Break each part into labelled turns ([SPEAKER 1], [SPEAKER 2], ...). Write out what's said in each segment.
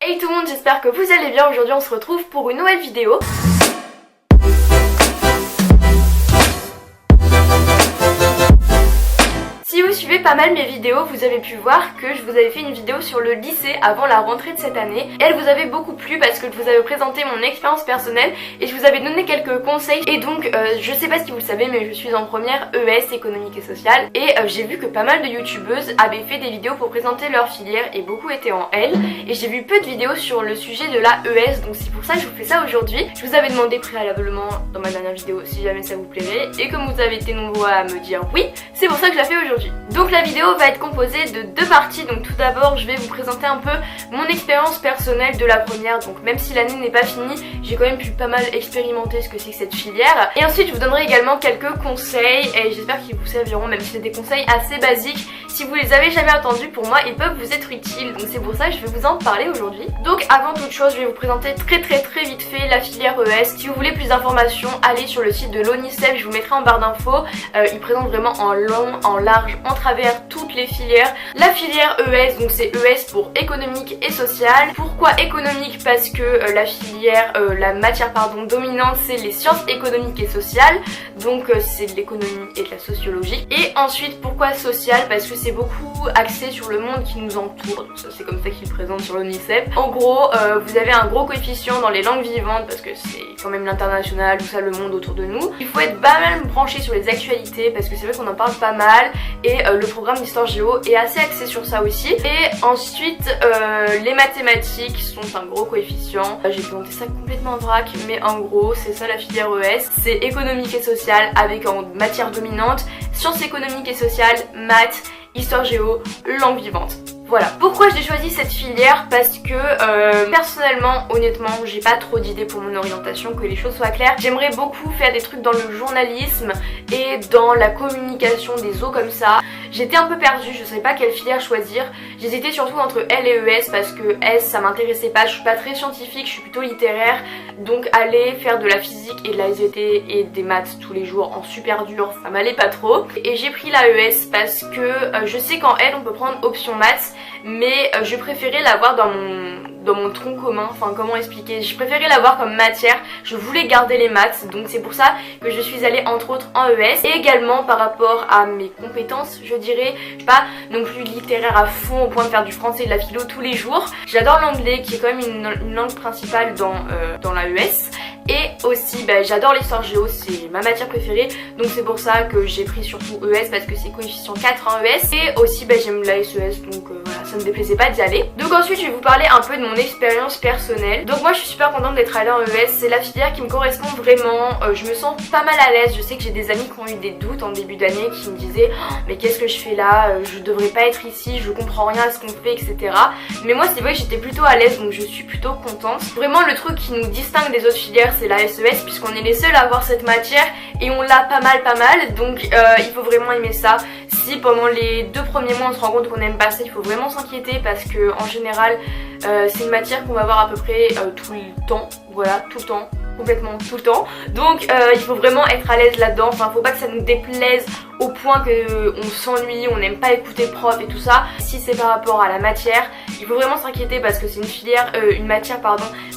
[SPEAKER 1] Hey tout le monde, j'espère que vous allez bien. Aujourd'hui on se retrouve pour une nouvelle vidéo. Si vous suivez pas mal mes vidéos, vous avez pu voir que je vous avais fait une vidéo sur le lycée avant la rentrée de cette année. Et elle vous avait beaucoup plu parce que je vous avais présenté mon expérience personnelle et je vous avais donné quelques conseils. Et donc je sais pas si vous le savez, mais je suis en première ES, économique et sociale. Et j'ai vu que pas mal de youtubeuses avaient fait des vidéos pour présenter leur filière et beaucoup étaient en L. Et j'ai vu peu de vidéos sur le sujet de la ES, donc c'est pour ça que je vous fais ça aujourd'hui. Je vous avais demandé préalablement dans ma dernière vidéo si jamais ça vous plairait. Et comme vous avez été nombreux à me dire oui, c'est pour ça que je la fais aujourd'hui. Donc la vidéo va être composée de deux parties. Donc tout d'abord je vais vous présenter un peu mon expérience personnelle de la première. Donc même si l'année n'est pas finie, j'ai quand même pu pas mal expérimenter ce que c'est que cette filière. Et ensuite je vous donnerai également quelques conseils et j'espère qu'ils vous serviront, même si c'est des conseils assez basiques. Si vous les avez jamais entendus, pour moi ils peuvent vous être utiles. Donc c'est pour ça que je vais vous en parler aujourd'hui. Donc avant toute chose, je vais vous présenter très vite fait la filière ES. Si vous voulez plus d'informations, allez sur le site de l'ONICEP, je vous mettrai en barre d'infos. Ils présentent vraiment en long, en large, en travers toutes les filières. La filière ES, donc c'est ES pour économique et sociale. Pourquoi économique? Parce que la filière, la matière dominante, c'est les sciences économiques et sociales. Donc c'est de l'économie et de la sociologie. Et ensuite pourquoi sociale? Parce que c'est beaucoup axé sur le monde qui nous entoure. Donc ça c'est comme ça qu'ils le présentent sur l'ONICEP. En gros vous avez un gros coefficient dans les langues vivantes parce que c'est quand même l'international, tout ça, le monde autour de nous. Il faut être pas mal branché sur les actualités parce que c'est vrai qu'on en parle pas mal. Et le programme d'histoire géo est assez axé sur ça aussi. Et ensuite les mathématiques sont un gros coefficient. J'ai présenté ça complètement en vrac, mais en gros c'est ça la filière ES. C'est économique et sociale avec en matière dominante sciences économiques et sociales, maths, histoire géo, langue vivante. Voilà. Pourquoi j'ai choisi cette filière? Parce que personnellement, honnêtement, j'ai pas trop d'idées pour mon orientation, que les choses soient claires. J'aimerais beaucoup faire des trucs dans le journalisme et dans la communication des eaux comme ça. J'étais un peu perdue, je savais pas quelle filière choisir. J'hésitais surtout entre L et ES parce que S ça m'intéressait pas, je suis pas très scientifique, je suis plutôt littéraire. Donc aller faire de la physique et de la SVT et des maths tous les jours en super dur, ça m'allait pas trop. Et j'ai pris la ES parce que je sais qu'en L on peut prendre option maths, mais je préférais l'avoir dans mon tronc commun, enfin comment expliquer, je préférais l'avoir comme matière, je voulais garder les maths, donc c'est pour ça que je suis allée entre autres en ES. Et également par rapport à mes compétences, je dirais, je suis pas non plus littéraire à fond au point de faire du français et de la philo tous les jours. J'adore l'anglais qui est quand même une langue principale dans la ES. Et aussi j'adore l'histoire géo, c'est ma matière préférée, donc c'est pour ça que j'ai pris surtout ES parce que c'est coefficient 4 en ES. Et aussi j'aime la SES, donc voilà, ça me déplaisait pas d'y aller. Donc ensuite je vais vous parler un peu de mon expérience personnelle. Donc moi je suis super contente d'être allée en ES, c'est la filière qui me correspond vraiment. Je me sens pas mal à l'aise, je sais que j'ai des amis qui ont eu des doutes en début d'année, qui me disaient oh, mais qu'est-ce que je fais là, je devrais pas être ici, je comprends rien à ce qu'on fait, etc. Mais moi c'est vrai que j'étais plutôt à l'aise, donc je suis plutôt contente. Vraiment le truc qui nous distingue des autres filières c'est la SES, puisqu'on est les seuls à avoir cette matière et on l'a pas mal, donc il faut vraiment aimer ça. Si pendant les 2 premiers mois on se rend compte qu'on n'aime pas ça, il faut vraiment s'inquiéter parce que en général c'est une matière qu'on va voir à peu près tout le temps, voilà, tout le temps, complètement tout le temps. Donc il faut vraiment être à l'aise là-dedans, enfin faut pas que ça nous déplaise au point qu'on s'ennuie, on n'aime pas écouter le prof et tout ça. Si c'est par rapport à la matière, il faut vraiment s'inquiéter parce que c'est une matière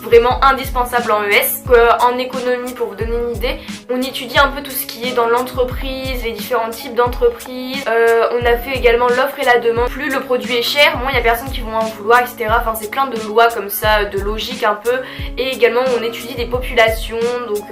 [SPEAKER 1] vraiment indispensable en ES. En économie, pour vous donner une idée, on étudie un peu tout ce qui est dans l'entreprise, les différents types d'entreprises. On a fait également l'offre et la demande. Plus le produit est cher, moins il y a personne qui vont en vouloir, etc. Enfin c'est plein de lois comme ça, de logique un peu. Et également on étudie des populations, donc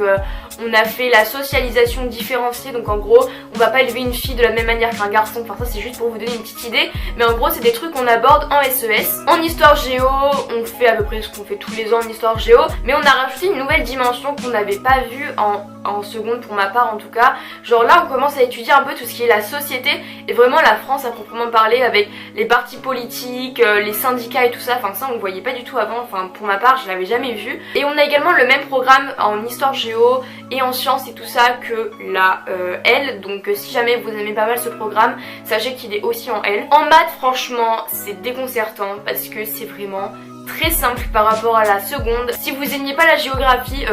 [SPEAKER 1] on a fait la socialisation différenciée. Donc en gros on va pas élever une fille de la même manière qu'un garçon, enfin ça c'est juste pour vous donner une petite idée. Mais en gros c'est des trucs qu'on aborde en SES. En histoire géo, on fait à peu près ce qu'on fait tous les ans en histoire géo, mais on a rajouté une nouvelle dimension qu'on n'avait pas vue en seconde pour ma part en tout cas. Genre là on commence à étudier un peu tout ce qui est la société et vraiment la France à proprement parler, avec les partis politiques, les syndicats et tout ça. Enfin ça on ne voyait pas du tout avant, enfin pour ma part je l'avais jamais vu. Et on a également le même programme en histoire géo et en sciences et tout ça que la L. Donc si jamais vous aimez pas mal ce programme, sachez qu'il est aussi en L. En maths franchement c'est déconcertant parce que c'est vraiment très simple par rapport à la seconde. Si vous aimiez pas la géographie,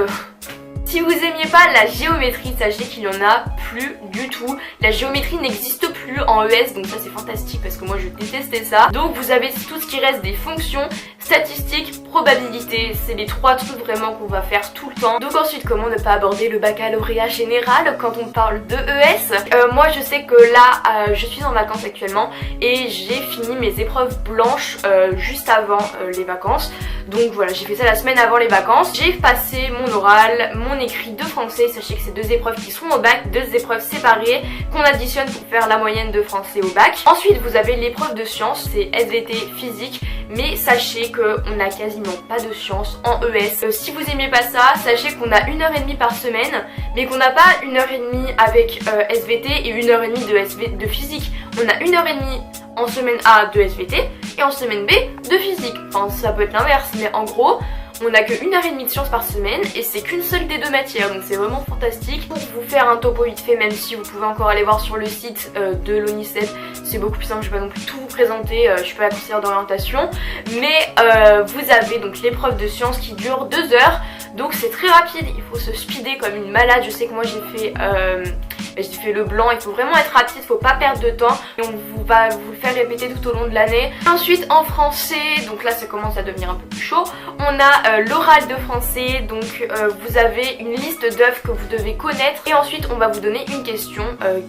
[SPEAKER 1] si vous aimiez pas la géométrie, sachez qu'il y en a plus du tout. La géométrie n'existe plus en ES, donc ça c'est fantastique parce que moi je détestais ça. Donc vous avez tout ce qui reste des fonctions, Statistique, probabilité, c'est les 3 trucs vraiment qu'on va faire tout le temps. Donc ensuite, comment ne pas aborder le baccalauréat général quand on parle de ES. Moi je sais que là je suis en vacances actuellement et j'ai fini mes épreuves blanches juste avant les vacances. Donc voilà, j'ai fait ça la semaine avant les vacances. J'ai passé mon oral, mon écrit de français. Sachez que c'est 2 épreuves qui sont au bac, 2 épreuves séparées qu'on additionne pour faire la moyenne de français au bac. Ensuite vous avez l'épreuve de sciences, c'est SVT, physique. Mais sachez qu'on n'a quasiment pas de sciences en ES. Si vous aimez pas ça, sachez qu'on a 1h30 par semaine, mais qu'on n'a pas 1h30 avec SVT et 1h30 de physique. On a 1h30 en semaine A de SVT et en semaine B de physique. Enfin ça peut être l'inverse, mais en gros on n'a que 1h30 de sciences par semaine et c'est qu'une seule des 2 matières, donc c'est vraiment fantastique. Pour vous faire un topo vite fait, même si vous pouvez encore aller voir sur le site de l'ONICEP, c'est beaucoup plus simple, je vais pas non plus tout vous présenter, je suis pas la conseillère d'orientation, mais vous avez donc l'épreuve de sciences qui dure 2 heures, donc c'est très rapide, il faut se speeder comme une malade. Je sais que moi j'ai fait le blanc, il faut vraiment être rapide, faut pas perdre de temps et on va vous le faire répéter tout au long de l'année. Ensuite en français, donc là ça commence à devenir un peu plus chaud, on a l'oral de français, donc vous avez une liste d'œuvres que vous devez connaître et ensuite on va vous donner une question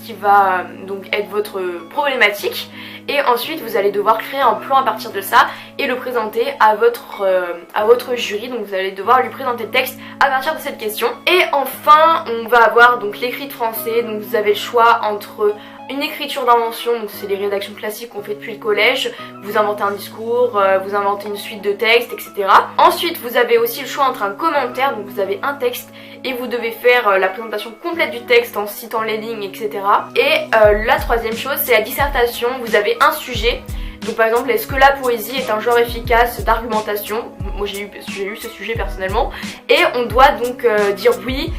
[SPEAKER 1] qui va donc être votre problématique et ensuite vous allez devoir créer un plan à partir de ça et le présenter à votre jury. Donc vous allez devoir lui présenter le texte à partir de cette question. Et enfin on va avoir donc l'écrit de français, donc vous avez le choix entre une écriture d'invention, donc c'est les rédactions classiques qu'on fait depuis le collège, vous inventez un discours, vous inventez une suite de textes, etc. Ensuite vous avez aussi le choix entre un commentaire, donc vous avez un texte et vous devez faire la présentation complète du texte en citant les lignes, etc. Et la troisième chose c'est la dissertation, vous avez un sujet. Donc par exemple, est-ce que la poésie est un genre efficace d'argumentation? Moi j'ai eu ce sujet personnellement. Et on doit donc dire oui,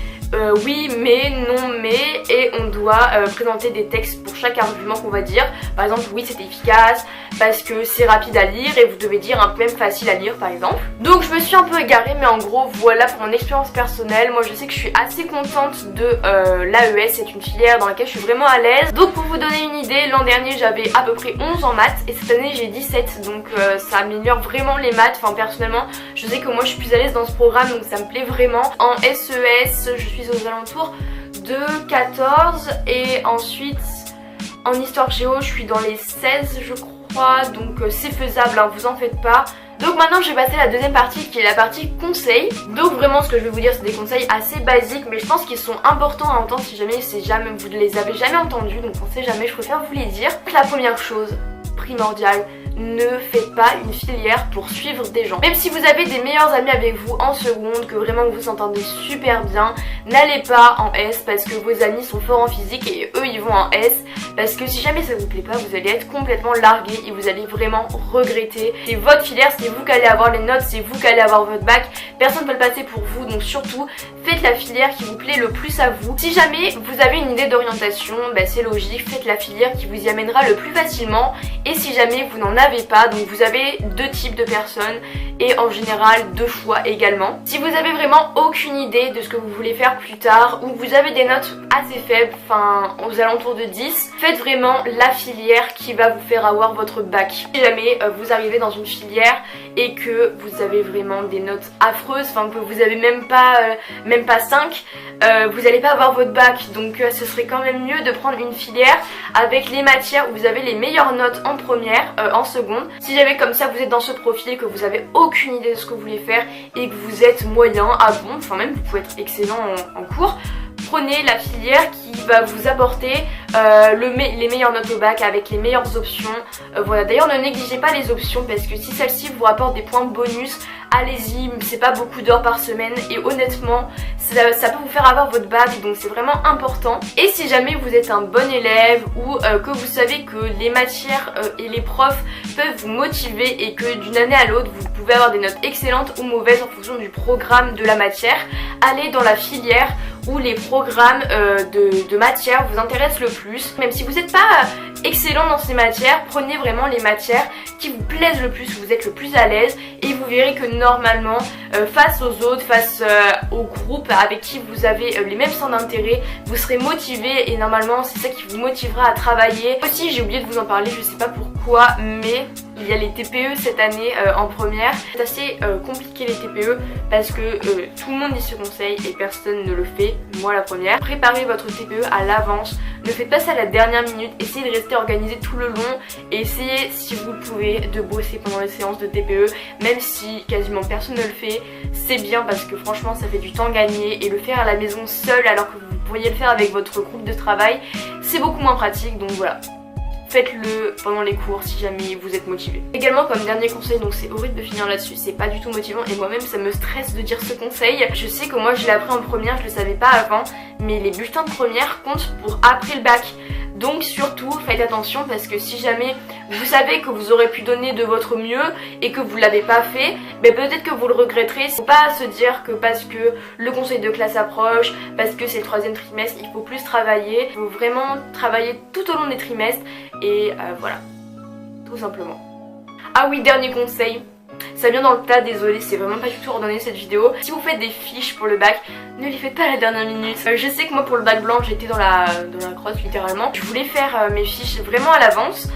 [SPEAKER 1] oui mais, non mais, et on doit présenter des textes pour chaque argument qu'on va dire. Par exemple, oui c'est efficace parce que c'est rapide à lire, et vous devez dire un poème facile à lire par exemple. Donc je me suis un peu égarée, mais en gros voilà pour mon expérience personnelle. Moi je sais que je suis assez contente de l'AES, c'est une filière dans laquelle je suis vraiment à l'aise. Donc pour vous donner une idée, l'an dernier j'avais à peu près 11 en maths et cette année j'ai 17, donc ça améliore vraiment les maths. Enfin personnellement je sais que moi je suis plus à l'aise dans ce programme, donc ça me plaît vraiment. En SES je suis aux alentours de 14 et ensuite en histoire géo je suis dans les 16 je crois, donc c'est faisable hein, vous en faites pas. Donc maintenant je vais passer à la deuxième partie qui est la partie conseils. Donc vraiment ce que je vais vous dire c'est des conseils assez basiques, mais je pense qu'ils sont importants à entendre si jamais vous ne les avez jamais entendus, donc on sait jamais, je préfère vous les dire. La première chose primordiale, ne faites pas une filière pour suivre des gens. Même si vous avez des meilleurs amis avec vous en seconde, que vraiment vous vous entendez super bien, n'allez pas en S parce que vos amis sont forts en physique et eux ils vont en S, parce que si jamais ça vous plaît pas, vous allez être complètement largué et vous allez vraiment regretter. C'est votre filière, c'est vous qui allez avoir les notes, c'est vous qui allez avoir votre bac, personne ne peut le passer pour vous, donc surtout faites la filière qui vous plaît le plus à vous. Si jamais vous avez une idée d'orientation, bah c'est logique, faites la filière qui vous y amènera le plus facilement. Et si jamais vous n'en avez pas, donc vous avez 2 types de personnes et en général 2 choix également. Si vous avez vraiment aucune idée de ce que vous voulez faire plus tard, ou vous avez des notes assez faibles, enfin aux alentours de 10, faites vraiment la filière qui va vous faire avoir votre bac. Si jamais vous arrivez dans une filière et que vous avez vraiment des notes affreuses, enfin que vous avez même pas 5, vous n'allez pas avoir votre bac, donc ce serait quand même mieux de prendre une filière avec les matières où vous avez les meilleures notes en première, en seconde. Si jamais comme ça vous êtes dans ce profil, que vous avez aucune idée de ce que vous voulez faire et que vous êtes moyen à bon, enfin même vous pouvez être excellent en cours, prenez la filière qui va vous apporter les meilleures notes au bac avec les meilleures options. Voilà, d'ailleurs ne négligez pas les options parce que si celles-ci vous rapportent des points bonus, allez-y, c'est pas beaucoup d'heures par semaine et honnêtement ça peut vous faire avoir votre bac, donc c'est vraiment important. Et si jamais vous êtes un bon élève ou que vous savez que les matières et les profs peuvent vous motiver et que d'une année à l'autre vous pouvez avoir des notes excellentes ou mauvaises en fonction du programme de la matière, allez dans la filière où les programmes de matière vous intéressent le plus. Même si vous n'êtes pas excellent dans ces matières, prenez vraiment les matières qui vous plaisent le plus, où vous êtes le plus à l'aise, et vous verrez que normalement face aux autres, face au groupe avec qui vous avez les mêmes centres d'intérêt, vous serez motivé et normalement c'est ça qui vous motivera à travailler. Aussi j'ai oublié de vous en parler, je sais pas pourquoi, mais Il y a les TPE cette année en première. C'est assez compliqué les TPE parce que tout le monde dit ce conseil et personne ne le fait, moi la première. Préparez votre TPE à l'avance, ne faites pas ça à la dernière minute, essayez de rester organisé tout le long et essayez si vous le pouvez de bosser pendant les séances de TPE, même si quasiment personne ne le fait. C'est bien parce que franchement ça fait du temps gagné et le faire à la maison seul alors que vous pourriez le faire avec votre groupe de travail, c'est beaucoup moins pratique, donc voilà. Faites-le pendant les cours si jamais vous êtes motivé. Également comme dernier conseil, donc c'est horrible de finir là-dessus, c'est pas du tout motivant et moi-même ça me stresse de dire ce conseil. Je sais que moi je l'ai appris en première, je le savais pas avant, mais les bulletins de première comptent pour après le bac. Donc surtout faites attention parce que si jamais vous savez que vous aurez pu donner de votre mieux et que vous l'avez pas fait, ben peut-être que vous le regretterez. Faut pas se dire que parce que le conseil de classe approche, parce que c'est le 3e trimestre, il faut plus travailler. Il faut vraiment travailler tout au long des trimestres et voilà, tout simplement. Ah oui, dernier conseil. Ça vient dans le tas, désolé, c'est vraiment pas du tout ordonné cette vidéo. Si vous faites des fiches pour le bac, ne les faites pas à la dernière minute. Je sais que moi pour le bac blanc, j'étais dans la crosse littéralement. Je voulais faire mes fiches vraiment à l'avance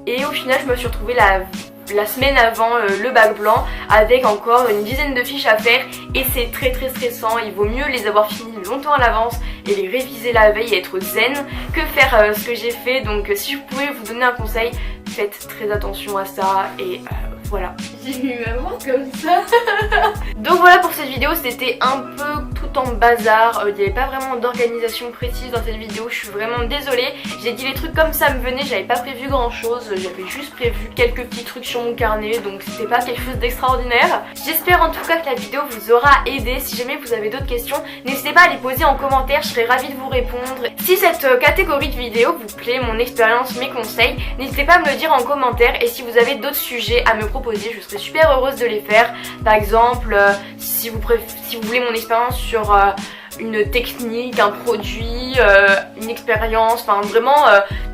[SPEAKER 1] et au final je me suis retrouvée la semaine avant le bac blanc avec encore une dizaine de fiches à faire et c'est très stressant. Il vaut mieux les avoir finies longtemps à l'avance et les réviser la veille et être zen que faire ce que j'ai fait. Donc si je pouvais vous donner un conseil, faites très attention à ça et voilà.
[SPEAKER 2] J'ai mis ma main comme ça.
[SPEAKER 1] Donc voilà pour cette vidéo, c'était un peu tout en bazar. Il n'y avait pas vraiment d'organisation précise dans cette vidéo, je suis vraiment désolée. J'ai dit les trucs comme ça me venait, j'avais pas prévu grand chose. J'avais juste prévu quelques petits trucs sur mon carnet, donc c'était pas quelque chose d'extraordinaire. J'espère en tout cas que la vidéo vous aura aidé. Si jamais vous avez d'autres questions, n'hésitez pas à les poser en commentaire, je serai ravie de vous répondre. Si cette catégorie de vidéos vous plaît, mon expérience, mes conseils, n'hésitez pas à me le dire en commentaire. Et si vous avez d'autres sujets à me proposer, je serais super heureuse de les faire. Par exemple, si vous voulez mon expérience sur une technique, un produit, une expérience, enfin vraiment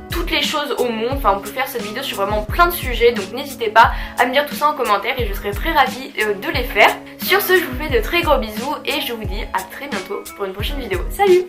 [SPEAKER 1] toutes les choses au monde, enfin on peut faire cette vidéo sur vraiment plein de sujets, donc n'hésitez pas à me dire tout ça en commentaire et je serai très ravie de les faire. Sur ce, je vous fais de très gros bisous et je vous dis à très bientôt pour une prochaine vidéo. Salut!